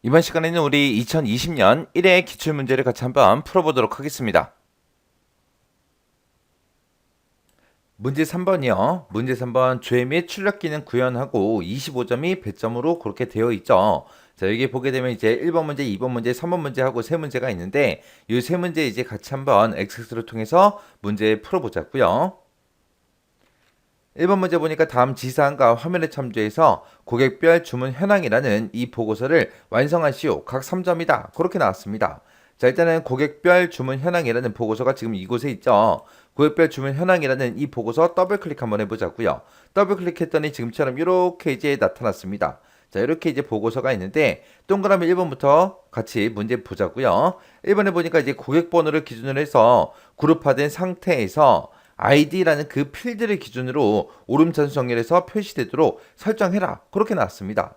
이번 시간에는 우리 2020년 1회 기출문제를 같이 한번 풀어보도록 하겠습니다. 문제 3번이요. 문제 3번 조회 및 출력 기능 구현하고 25점이 배점으로 그렇게 되어 있죠. 자, 여기 보게 되면 이제 1번 문제, 2번 문제, 3번 문제 하고 세 문제가 있는데 이 세 문제 이제 같이 한번 엑세스를 통해서 문제 풀어보자고요. 1번 문제 보니까 다음 지사항과 화면에 참조해서 고객별 주문 현황이라는 이 보고서를 완성하시오. 각 3점이다. 그렇게 나왔습니다. 자, 일단은 고객별 주문 현황이라는 보고서가 지금 이곳에 있죠. 고객별 주문 현황이라는 이 보고서 더블 클릭 한번 해보자고요. 더블 클릭했더니 지금처럼 이렇게 이제 나타났습니다. 자, 이렇게 이제 보고서가 있는데 동그라미 1번부터 같이 문제 보자고요. 1번에 보니까 이제 고객 번호를 기준으로 해서 그룹화된 상태에서 ID라는 그 필드를 기준으로 오름차순 정렬해서 표시되도록 설정해라. 그렇게 나왔습니다.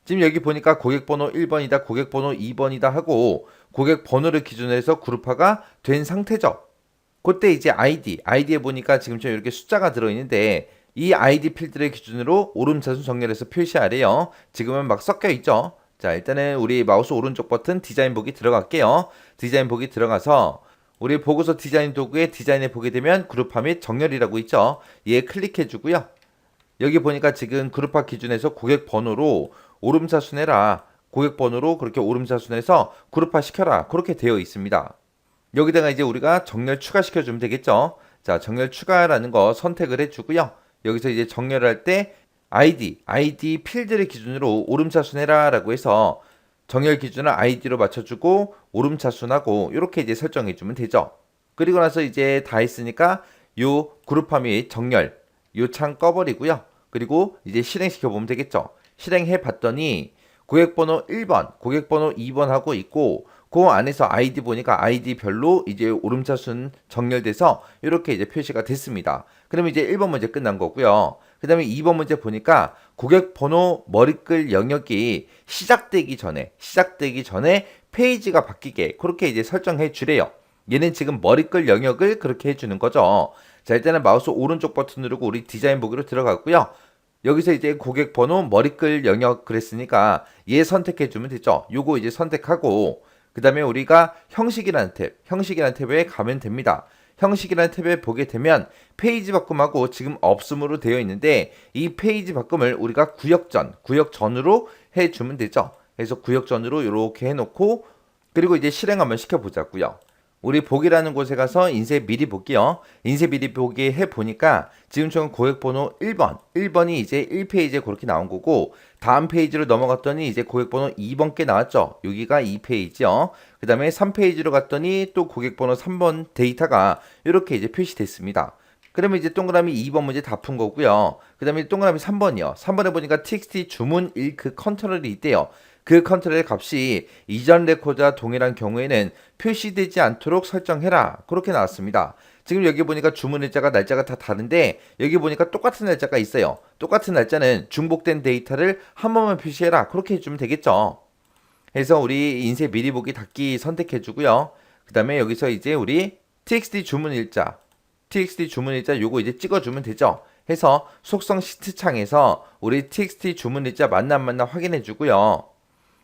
지금 여기 보니까 고객번호 1번이다, 고객번호 2번이다 하고 고객번호를 기준으로 해서 그룹화가 된 상태죠. 그때 이제 ID에 보니까 지금 좀 이렇게 숫자가 들어있는데 이 ID 필드를 기준으로 오름차순 정렬해서 표시하래요. 지금은 막 섞여 있죠. 자, 일단은 우리 마우스 오른쪽 버튼 디자인 보기 들어갈게요. 디자인 보기 들어가서 우리 보고서 디자인 도구에 디자인에 보게 되면 그룹화 및 정렬이라고 있죠. 얘 클릭해 주고요. 여기 보니까 지금 그룹화 기준에서 고객 번호로 오름차순해라. 고객 번호로 그렇게 오름차순해서 그룹화 시켜라. 그렇게 되어 있습니다. 여기다가 이제 우리가 정렬 추가시켜 주면 되겠죠. 자, 정렬 추가라는 거 선택을 해 주고요. 여기서 이제 정렬할 때 ID 필드를 기준으로 오름차순해라 라고 해서 정렬 기준을 ID로 맞춰주고 오름차순하고 이렇게 이제 설정해 주면 되죠. 그리고 나서 이제 다 했으니까 요 그룹화 및 정렬 요 창 꺼버리고요. 그리고 이제 실행시켜 보면 되겠죠. 실행해 봤더니 고객번호 1번, 고객번호 2번 하고 있고 그 안에서 아이디 보니까 아이디별로 이제 오름차순 정렬돼서 이렇게 이제 표시가 됐습니다. 그러면 이제 1번 문제 끝난 거고요. 그 다음에 2번 문제 보니까 고객 번호 머리글 영역이 시작되기 전에 페이지가 바뀌게 그렇게 이제 설정해 주래요. 얘는 지금 머리글 영역을 그렇게 해주는 거죠. 자, 일단은 마우스 오른쪽 버튼 누르고 우리 디자인 보기로 들어갔고요. 여기서 이제 고객 번호 머리글 영역 그랬으니까 얘 선택해 주면 되죠. 요거 이제 선택하고 그 다음에 우리가 형식이라는 탭에 가면 됩니다. 형식이라는 탭에 보게 되면 페이지 바꿈하고 지금 없음으로 되어 있는데 이 페이지 바꿈을 우리가 구역전으로 해주면 되죠. 그래서 구역전으로 이렇게 해놓고 그리고 이제 실행 한번 시켜보자고요. 우리 보기라는 곳에 가서 인쇄 미리 볼게요. 인쇄 미리 보기 해보니까 지금처럼 고객번호 1번이 이제 1페이지에 그렇게 나온 거고 다음 페이지로 넘어갔더니 이제 고객번호 2번께 나왔죠. 여기가 2페이지요. 그 다음에 3페이지로 갔더니 또 고객번호 3번 데이터가 이렇게 이제 표시됐습니다. 그러면 이제 동그라미 2번 문제 다 푼 거고요. 그 다음에 동그라미 3번이요. 3번에 보니까 txt 주문 일크 컨트롤이 있대요. 그 컨트롤의 값이 이전 레코드와 동일한 경우에는 표시되지 않도록 설정해라. 그렇게 나왔습니다. 지금 여기 보니까 주문 날짜가 다 다른데 여기 보니까 똑같은 날짜가 있어요. 똑같은 날짜는 중복된 데이터를 한 번만 표시해라. 그렇게 해주면 되겠죠. 그래서 우리 인쇄 미리 보기 닫기 선택해 주고요. 그 다음에 여기서 이제 우리 txt 주문 일자 요거 이제 찍어주면 되죠. 해서 속성 시트 창에서 우리 txt 주문 일자 맞나 안 맞나 확인해 주고요.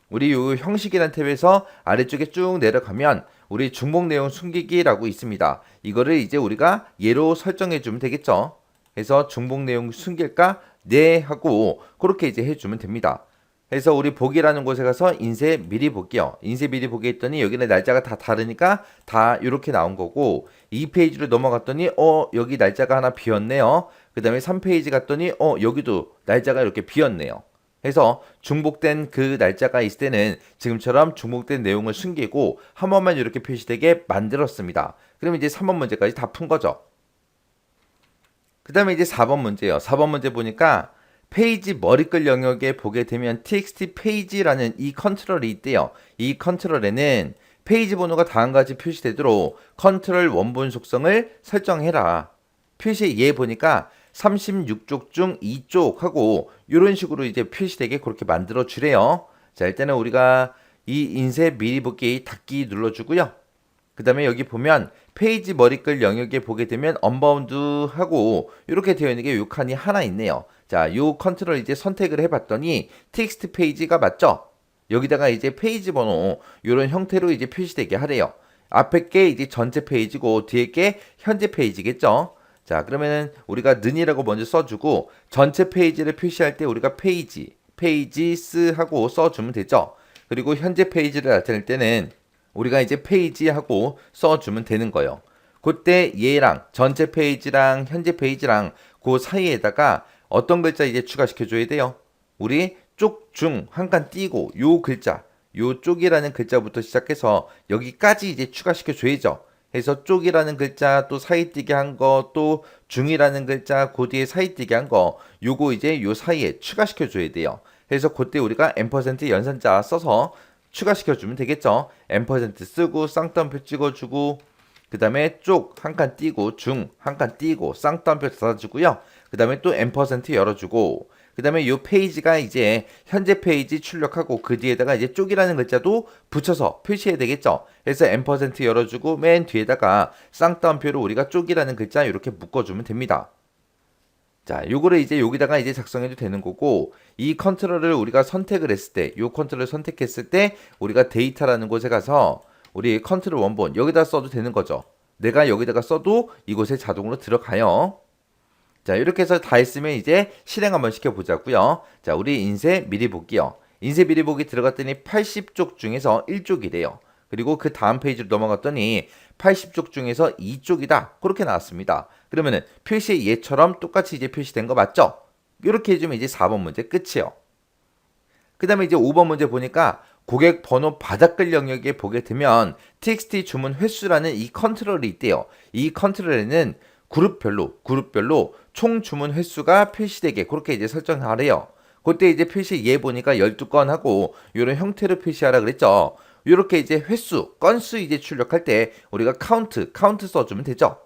우리 요 형식이라는 탭에서 아래쪽에 쭉 내려가면 우리 중복 내용 숨기기라고 있습니다. 이거를 이제 우리가 예로 설정해 주면 되겠죠. 그래서 중복 내용 숨길까? 네 하고 그렇게 이제 해주면 됩니다. 그래서 우리 보기라는 곳에 가서 인쇄 미리 볼게요. 인쇄 미리 보기 했더니 여기는 날짜가 다 다르니까 다 이렇게 나온 거고 2페이지로 넘어갔더니 여기 날짜가 하나 비었네요. 그 다음에 3페이지 갔더니 여기도 날짜가 이렇게 비었네요. 해서 중복된 그 날짜가 있을 때는 지금처럼 중복된 내용을 숨기고 한 번만 이렇게 표시되게 만들었습니다. 그러면 이제 3번 문제까지 다 푼 거죠. 그 다음에 이제 4번 문제예요. 4번 문제 보니까 페이지 머리글 영역에 보게 되면 txt 페이지라는 이 컨트롤이 있대요. 이 컨트롤에는 페이지 번호가 다음과 같이 표시되도록 컨트롤 원본 속성을 설정해라. 표시 얘 보니까 36쪽 중 2쪽 하고 이런 식으로 이제 표시되게 그렇게 만들어 주래요. 자, 일단은 우리가 이 인쇄 미리 보기 닫기 눌러주고요. 그 다음에 여기 보면 페이지 머리글 영역에 보게 되면 언바운드 하고 이렇게 되어 있는 게 요 칸이 하나 있네요. 자, 요 컨트롤 이제 선택을 해봤더니 텍스트 페이지가 맞죠? 여기다가 이제 페이지 번호 이런 형태로 이제 표시되게 하래요. 앞에 게 이제 전체 페이지고 뒤에 게 현재 페이지겠죠. 자, 그러면은 우리가 는이라고 먼저 써주고 전체 페이지를 표시할 때 우리가 페이지스 하고 써주면 되죠. 그리고 현재 페이지를 나타낼 때는 우리가 이제 페이지 하고 써주면 되는 거예요. 그때 얘랑 전체 페이지랑 현재 페이지랑 그 사이에다가 어떤 글자 이제 추가시켜 줘야 돼요. 우리 쪽, 중, 한 칸 띄고 요 글자, 요 쪽이라는 글자부터 시작해서 여기까지 이제 추가시켜 줘야죠. 해서 쪽이라는 글자 또 사이뛰기 한 거, 또 중이라는 글자 그 뒤에 사이뛰기 한 거, 요거 이제 요 사이에 추가시켜 줘야 돼요. 그래서 그때 우리가 앰퍼센트 연산자 써서 추가시켜 주면 되겠죠. 앰퍼센트 쓰고 쌍따옴표 찍어주고 그 다음에 쪽 한 칸 띄고 중 한 칸 띄고 쌍따옴표 닫아주고요. 그 다음에 또 앰퍼센트 열어주고 그 다음에 이 페이지가 이제 현재 페이지 출력하고 그 뒤에다가 이제 쪽이라는 글자도 붙여서 표시해야 되겠죠. 그래서 앰퍼센트 열어주고 맨 뒤에다가 쌍따옴표로 우리가 쪽이라는 글자 이렇게 묶어주면 됩니다. 자, 요거를 이제 여기다가 이제 작성해도 되는 거고, 이 컨트롤을 우리가 선택을 했을 때, 요 컨트롤을 선택했을 때, 우리가 데이터라는 곳에 가서, 우리 컨트롤 원본, 여기다 써도 되는 거죠. 내가 여기다가 써도 이곳에 자동으로 들어가요. 자, 이렇게 해서 다 했으면 이제 실행 한번 시켜보자고요. 자, 우리 인쇄 미리 보기요. 인쇄 미리 보기 들어갔더니 80쪽 중에서 1쪽이래요. 그리고 그 다음 페이지로 넘어갔더니 80쪽 중에서 2쪽이다. 그렇게 나왔습니다. 그러면은 표시의 얘처럼 똑같이 이제 표시된 거 맞죠? 이렇게 해주면 이제 4번 문제 끝이에요. 그 다음에 이제 5번 문제 보니까 고객 번호 바닥글 영역에 보게 되면 txt 주문 횟수라는 이 컨트롤이 있대요. 이 컨트롤에는 그룹별로 총 주문 횟수가 표시되게 그렇게 이제 설정하래요. 그때 이제 표시 얘 보니까 12건 하고 이런 형태로 표시하라 그랬죠. 이렇게 이제 횟수, 건수 이제 출력할 때 우리가 카운트 써주면 되죠.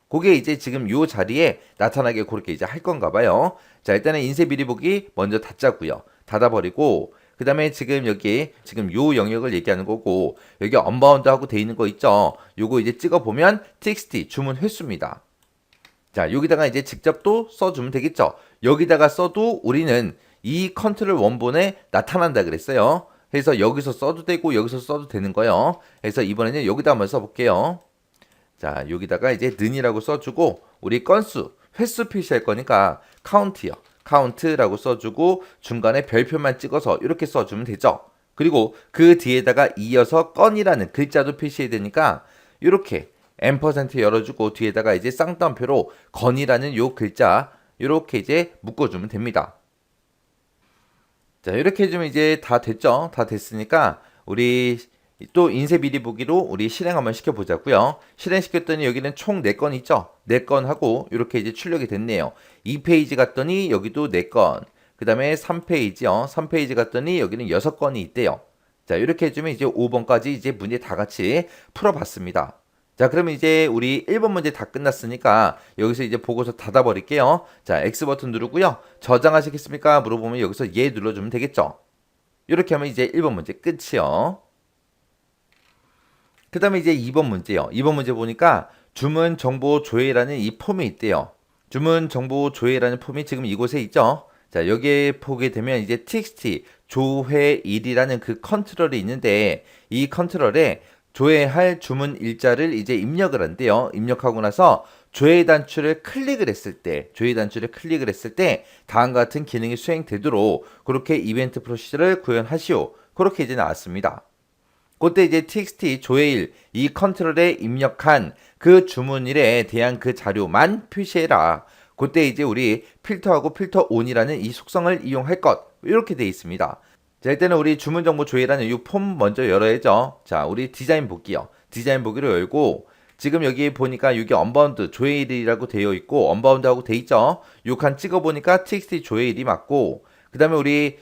그게 이제 지금 요 자리에 나타나게 그렇게 이제 할 건가 봐요. 자, 일단은 인쇄 미리 보기 먼저 닫자고요. 닫아버리고 그 다음에 지금 여기 지금 요 영역을 얘기하는 거고 여기 언바운드 하고 돼 있는 거 있죠. 요거 이제 찍어보면 txt 주문 횟수입니다. 자, 여기다가 이제 직접 또 써주면 되겠죠. 여기다가 써도 우리는 이 컨트롤 원본에 나타난다 그랬어요. 그래서 여기서 써도 되고 여기서 써도 되는 거예요. 그래서 이번에는 여기다 한번 써볼게요. 자, 여기다가 이제 는이라고 써주고 우리 건수, 횟수 표시할 거니까 카운트요. 카운트라고 써주고 중간에 별표만 찍어서 이렇게 써주면 되죠. 그리고 그 뒤에다가 이어서 건이라는 글자도 표시해야 되니까 이렇게 앰퍼센트 열어주고 뒤에다가 이제 쌍따옴표로 건이라는 요 글자 이렇게 이제 묶어주면 됩니다. 자, 이렇게 해주면 이제 다 됐죠? 다 됐으니까 우리 또 인쇄 미리 보기로 우리 실행 한번 시켜보자고요. 실행시켰더니 여기는 총 4건 있죠? 4건 하고 이렇게 이제 출력이 됐네요. 2페이지 갔더니 여기도 4건. 그 다음에 3페이지요. 3페이지 갔더니 여기는 6건이 있대요. 자, 이렇게 해주면 이제 5번까지 이제 문제 다 같이 풀어봤습니다. 자, 그러면 이제 우리 1번 문제 다 끝났으니까 여기서 이제 보고서 닫아버릴게요. 자, X버튼 누르고요. 저장하시겠습니까? 물어보면 여기서 예 눌러주면 되겠죠. 이렇게 하면 이제 1번 문제 끝이요. 그 다음에 이제 2번 문제요. 2번 문제 보니까 주문 정보 조회라는 이 폼이 있대요. 주문 정보 조회라는 폼이 지금 이곳에 있죠. 자, 여기에 보게 되면 이제 txt 조회일이라는 그 컨트롤이 있는데 이 컨트롤에 조회할 주문 일자를 이제 입력을 한대요. 입력하고 나서 조회 단추를 클릭을 했을 때 다음과 같은 기능이 수행되도록 그렇게 이벤트 프로시저를 구현하시오. 그렇게 이제 나왔습니다. 그때 이제 txt 조회일 이 컨트롤에 입력한 그 주문일에 대한 그 자료만 표시해라. 그때 이제 우리 필터하고 필터 온이라는 이 속성을 이용할 것 이렇게 되어 있습니다. 자, 일단은 우리 주문 정보 조회라는 이 폼 먼저 열어야죠. 자, 우리 디자인 보기요. 디자인 보기로 열고 지금 여기 보니까 여기 언바운드 조회일이라고 되어 있고 언바운드하고 되어 있죠. 요 칸 찍어 보니까 txt 조회일이 맞고 그 다음에 우리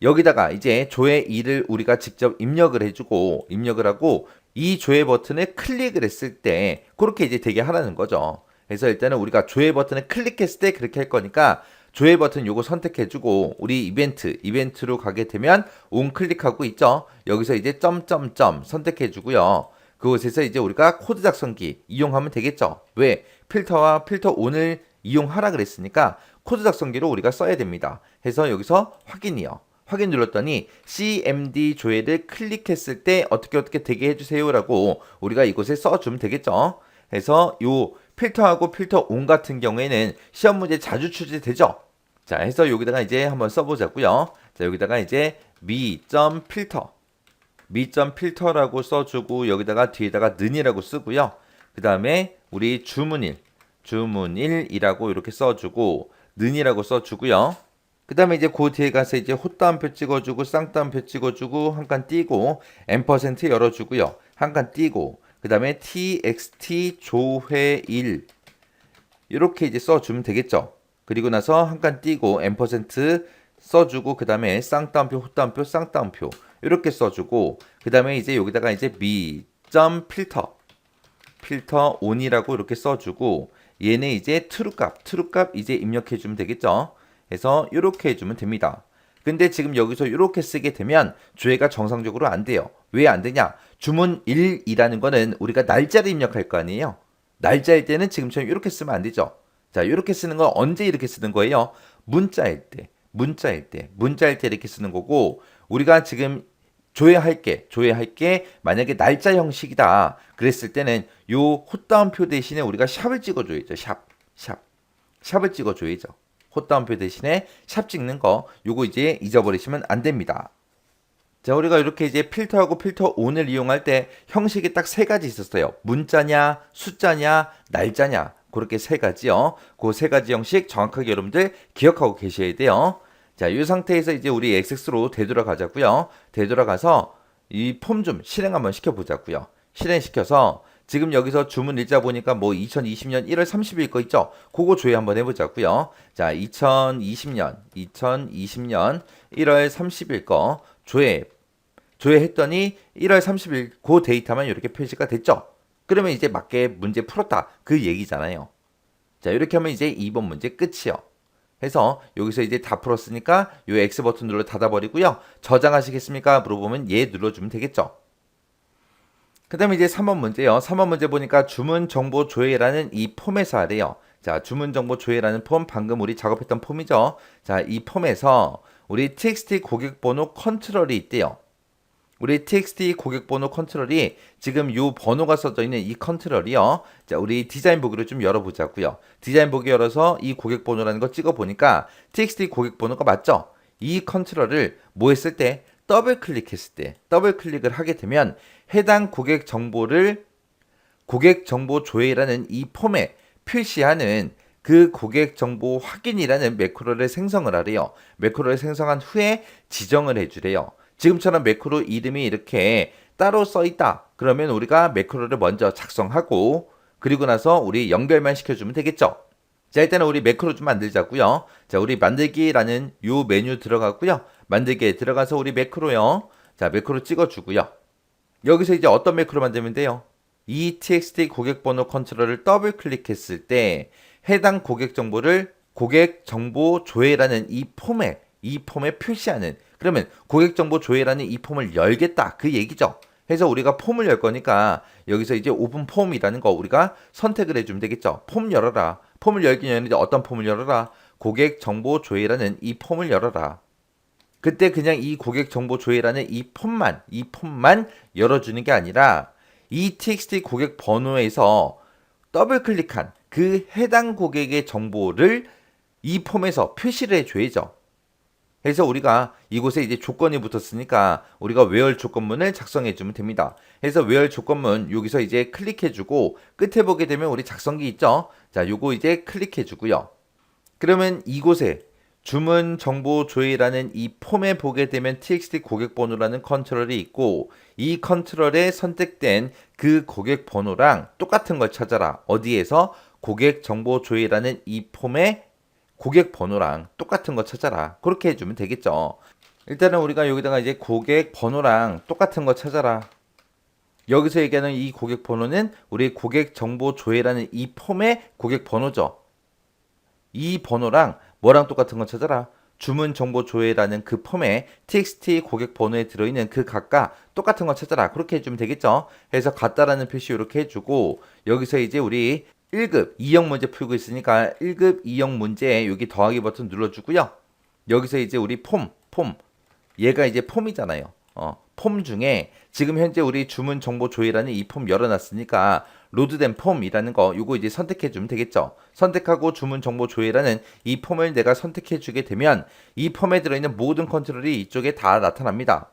여기다가 이제 조회일을 우리가 직접 입력을 해주고 입력을 하고 이 조회 버튼을 클릭을 했을 때 그렇게 이제 되게 하라는 거죠. 그래서 일단은 우리가 조회 버튼을 클릭했을 때 그렇게 할 거니까 조회 버튼 요거 선택해주고 우리 이벤트로 가게 되면 온 클릭하고 있죠. 여기서 이제 점점점 선택해주고요. 그곳에서 이제 우리가 코드 작성기 이용하면 되겠죠. 왜? 필터와 필터 온을 이용하라 그랬으니까 코드 작성기로 우리가 써야 됩니다. 해서 여기서 확인이요. 확인 눌렀더니 CMD 조회를 클릭했을 때 어떻게 되게 해주세요 라고 우리가 이곳에 써주면 되겠죠. 그래서 요 필터하고 필터 온 같은 경우에는 시험 문제 자주 출제되죠. 자, 해서 여기다가 이제 한번 써보자고요. 자, 여기다가 이제 mi.filter라고 써주고 여기다가 뒤에다가 는이라고 쓰고요. 그 다음에 우리 주문일이라고 이렇게 써주고 는이라고 써주고요. 그 다음에 이제 그 뒤에 가서 이제 헛다운표 찍어주고 쌍따옴표 찍어주고 한 칸 띄고 M% 열어주고요. 한 칸 띄고 그 다음에 txt 조회일 이렇게 이제 써주면 되겠죠. 그리고 나서 한 칸 띄고 M% 써주고 그 다음에 쌍따옴표 헛다운표 쌍따옴표 이렇게 써주고 그 다음에 이제 여기다가 이제 필터 on이라고 이렇게 써주고 얘네 이제 true값 이제 입력해주면 되겠죠. 그래서 이렇게 해주면 됩니다. 근데 지금 여기서 이렇게 쓰게 되면 조회가 정상적으로 안 돼요. 왜 안 되냐? 주문일이라는 거는 우리가 날짜를 입력할 거 아니에요. 날짜일 때는 지금처럼 이렇게 쓰면 안 되죠. 자, 이렇게 쓰는 건 언제 이렇게 쓰는 거예요? 문자일 때 이렇게 쓰는 거고 우리가 지금 조회할 게 만약에 날짜 형식이다 그랬을 때는 요 헛다운표 대신에 우리가 샵을 찍어줘야죠. 샵을 찍어줘야죠. 헛다운표 대신에 샵 찍는 거 요거 이제 잊어버리시면 안 됩니다. 자, 우리가 이렇게 이제 필터하고 필터 on을 이용할 때 형식이 딱 세 가지 있었어요. 문자냐, 숫자냐, 날짜냐. 그렇게 세 가지요. 그 세 가지 형식 정확하게 여러분들 기억하고 계셔야 돼요. 자, 이 상태에서 이제 우리 XS로 되돌아가자고요. 되돌아가서 이 폼 좀 실행 한번 시켜보자고요. 실행시켜서 지금 여기서 주문 일자 보니까 뭐 2020년 1월 30일 거 있죠? 그거 조회 한번 해보자고요. 자, 2020년 1월 30일 거 조회했더니 1월 30일 그 데이터만 이렇게 표시가 됐죠? 그러면 이제 맞게 문제 풀었다 그 얘기잖아요. 자, 이렇게 하면 이제 2번 문제 끝이요. 해서 여기서 이제 다 풀었으니까 요 X 버튼 눌러 닫아버리고요. 저장하시겠습니까? 물어보면 예 눌러주면 되겠죠. 그 다음에 이제 3번 문제요. 3번 문제 보니까 주문 정보 조회라는 이 폼에서 하래요. 자, 주문 정보 조회라는 폼 방금 우리 작업했던 폼이죠. 자, 이 폼에서 우리 txt 고객 번호 컨트롤이 있대요. 우리 txt 고객 번호 컨트롤이 지금 요 번호가 써져 있는 이 컨트롤이요. 자, 우리 디자인 보기로 좀 열어보자고요. 디자인 보기 열어서 이 고객 번호라는 거 찍어 보니까 txt 고객 번호가 맞죠? 이 컨트롤을 뭐 했을 때 더블 클릭을 하게 되면 해당 고객 정보를 고객 정보 조회라는 이 폼에 표시하는 그 고객 정보 확인이라는 매크로를 생성을 하래요. 매크로를 생성한 후에 지정을 해주래요. 지금처럼 매크로 이름이 이렇게 따로 써 있다. 그러면 우리가 매크로를 먼저 작성하고 그리고 나서 우리 연결만 시켜주면 되겠죠. 자, 일단은 우리 매크로 좀 만들자고요. 자, 우리 만들기라는 요 메뉴 들어가고요. 만들기에 들어가서 우리 매크로요. 자, 매크로 찍어주고요. 여기서 이제 어떤 매크로 만들면 돼요? 이 txt 고객 번호 컨트롤을 더블 클릭했을 때 해당 고객 정보를 고객 정보 조회라는 이 폼에 표시하는 그러면 고객 정보 조회라는 이 폼을 열겠다 그 얘기죠. 해서 우리가 폼을 열 거니까 여기서 이제 오픈 폼이라는 거 우리가 선택을 해주면 되겠죠. 폼 열어라. 폼을 열긴 열는데 어떤 폼을 열어라? 고객 정보 조회라는 이 폼을 열어라. 그때 그냥 이 고객 정보 조회라는 이 폼만 열어주는 게 아니라 이 txt 고객 번호에서 더블 클릭한 그 해당 고객의 정보를 이 폼에서 표시를 해줘야죠. 그래서 우리가 이곳에 이제 조건이 붙었으니까 우리가 where 조건문을 작성해 주면 됩니다. 그래서 where 조건문 여기서 이제 클릭해 주고 끝에 보게 되면 우리 작성기 있죠. 자, 요거 이제 클릭해 주고요. 그러면 이곳에 주문 정보 조회라는 이 폼에 보게 되면 txt 고객 번호라는 컨트롤이 있고 이 컨트롤에 선택된 그 고객 번호랑 똑같은 걸 찾아라. 어디에서 고객 정보 조회라는 이 폼에 고객 번호랑 똑같은 거 찾아라. 그렇게 해주면 되겠죠. 일단은 우리가 여기다가 이제 고객 번호랑 똑같은 거 찾아라. 여기서 얘기하는 이 고객 번호는 우리 고객 정보 조회라는 이 폼의 고객 번호죠. 이 번호랑 뭐랑 똑같은 거 찾아라. 주문 정보 조회라는 그 폼에 txt 고객 번호에 들어있는 그 값과 똑같은 거 찾아라. 그렇게 해주면 되겠죠. 해서 같다라는 표시 이렇게 해주고 여기서 이제 우리 1급 2형 문제 풀고 있으니까 1급 2형 문제 여기 더하기 버튼 눌러주고요. 여기서 이제 우리 폼 얘가 이제 폼이잖아요. 폼 중에 지금 현재 우리 주문 정보 조회라는 이 폼 열어놨으니까 로드된 폼이라는 거 요거 이제 선택해 주면 되겠죠. 선택하고 주문 정보 조회라는 이 폼을 내가 선택해 주게 되면 이 폼에 들어있는 모든 컨트롤이 이쪽에 다 나타납니다.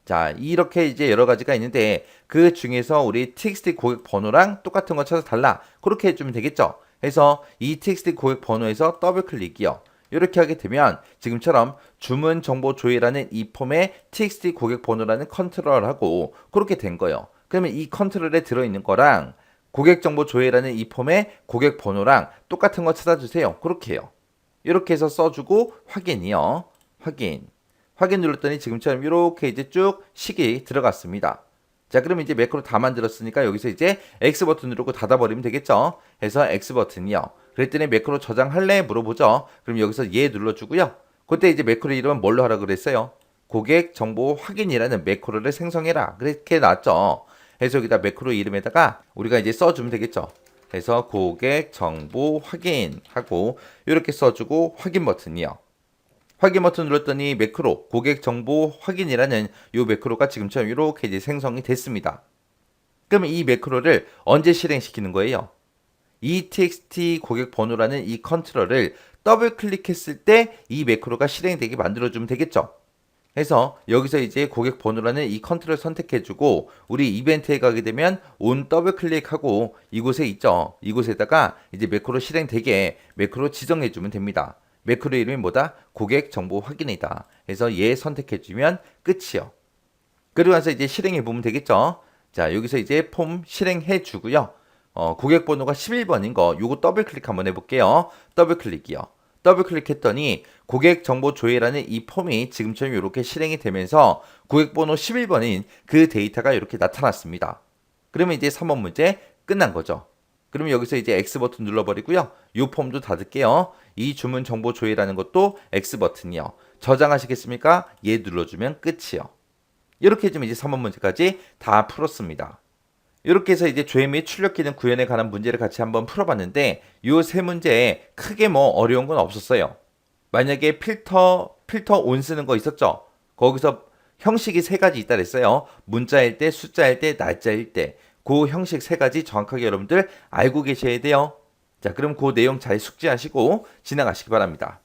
자, 이렇게 이제 여러 가지가 있는데 그 중에서 우리 txt 고객 번호랑 똑같은 거 찾아 달라. 그렇게 해주면 되겠죠. 그래서 이 txt 고객 번호에서 더블 클릭이요. 이렇게 하게 되면 지금처럼 주문 정보 조회라는 이 폼에 txt 고객 번호라는 컨트롤하고 그렇게 된 거예요. 그러면 이 컨트롤에 들어있는 거랑 고객 정보 조회라는 이 폼에 고객 번호랑 똑같은 거 찾아주세요. 그렇게 해요. 이렇게 해서 써주고 확인이요. 확인 눌렀더니 지금처럼 이렇게 이제 쭉 식이 들어갔습니다. 자, 그럼 이제 매크로 다 만들었으니까 여기서 이제 X 버튼 누르고 닫아버리면 되겠죠. 해서 X 버튼이요. 그랬더니 매크로 저장할래? 물어보죠. 그럼 여기서 예 눌러주고요. 그때 이제 매크로 이름은 뭘로 하라 그랬어요? 고객 정보 확인이라는 매크로를 생성해라. 그렇게 나왔죠. 해서 여기다 매크로 이름에다가 우리가 이제 써주면 되겠죠. 해서 고객 정보 확인하고 이렇게 써주고 확인 버튼이요. 확인 버튼 눌렀더니 매크로 고객 정보 확인이라는 이 매크로가 지금처럼 이렇게 이제 생성이 됐습니다. 그러면 이 매크로를 언제 실행시키는 거예요? 이 txt 고객 번호라는 이 컨트롤을 더블 클릭했을 때 이 매크로가 실행되게 만들어주면 되겠죠. 그래서 여기서 이제 고객 번호라는 이 컨트롤 선택해주고 우리 이벤트에 가게 되면 온 더블 클릭하고 이곳에 있죠. 이곳에다가 이제 매크로 실행되게 매크로 지정해주면 됩니다. 매크로 이름이 뭐다? 고객 정보 확인이다. 그래서 얘 선택해주면 끝이요. 그리고 나서 이제 실행해 보면 되겠죠. 자, 여기서 이제 폼 실행해 주고요. 고객 번호가 11번인 거 요거 더블 클릭 한번 해볼게요. 더블 클릭이요. 더블 클릭했더니 고객 정보 조회라는 이 폼이 지금처럼 이렇게 실행이 되면서 고객 번호 11번인 그 데이터가 이렇게 나타났습니다. 그러면 이제 3번 문제 끝난 거죠. 그러면 여기서 이제 X 버튼 눌러버리고요. 이 폼도 닫을게요. 이 주문 정보 조회라는 것도 X 버튼이요. 저장하시겠습니까? 얘 눌러주면 끝이요. 이렇게 해주면 이제 3번 문제까지 다 풀었습니다. 이렇게 해서 이제 조회 및 출력 기능 구현에 관한 문제를 같이 한번 풀어봤는데 이 세 문제에 크게 뭐 어려운 건 없었어요. 만약에 필터 온 쓰는 거 있었죠? 거기서 형식이 세 가지 있다 그랬어요. 문자일 때, 숫자일 때, 날짜일 때. 그 형식 세 가지 정확하게 여러분들 알고 계셔야 돼요. 자, 그럼 그 내용 잘 숙지하시고 지나가시기 바랍니다.